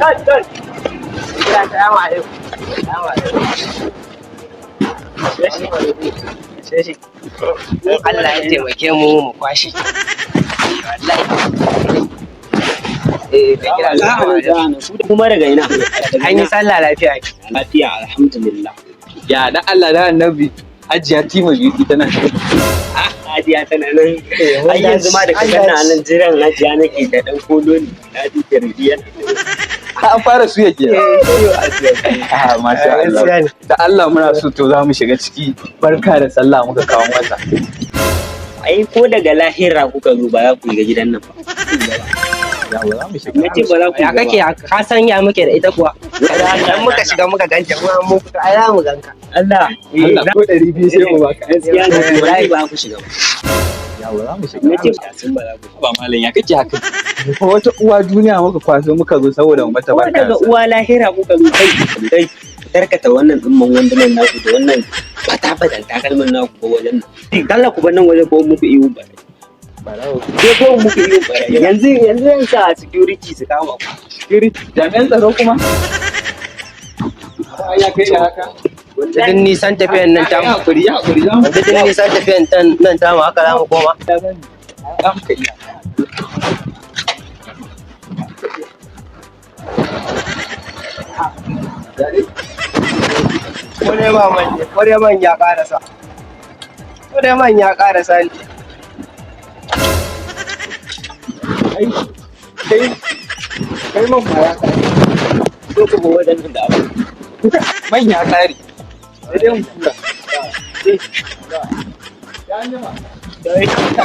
Dole. Assalamu alaikum. Assalamu alaikum. Sai Allah ya taimake mu kwashe. Wallahi. Kuma daga ina? An yi sallah lafiya. Lafiya alhamdulillah. Ya da Allah da Annabi Hajiya Tima Beauty tana Hajiya tana nan. Ai yanzu ma da kaga nan jiran Hajiya nake da dan kolo ne. Na ji tarbiyyar. an fara su yake. Masha Allah. Da Allah muna so to za mu shiga ciki. Barka da sallah muka kawo masa. Ai ko daga lahira kuka zo ba za ku ga gidan nan ba. Ya kake ka san ya muke da ita kuwa. Dan muka shiga muka ganta kuma mu fito ai za mu ganka. Allah ko 200 sai mu baka. Gaskiya ne wallahi ba ku shiga ba. Yawa za mu shiga. Ba malam ya kake haka. Ko wata uwa duniya muka kwaso muka zo saboda mu mata barka. Ko daga uwa lahira kuka zo kai. Karkata wannan dimman wandunan naku da wannan fata-fatan takalmin naku ko wajen nan. Kalla ku bar nan waje ko muku iyo ba. Sai ko muku iyo ba. Yanzu yan sa security su kama ku. Security jami'an tsaro kuma. Ya kai da haka. Duk nisan tafiyan nan ta mu. Hakuri. Duk nisan tafiyan nan ta mu haka za mu koma. Kore man ya karasa. Kore man ya karasa ne. Kai man ma ya kare. Ko kuma wadannan da abu. Man ya kare. Sai dai mu kura. Ya anjima. Da ita.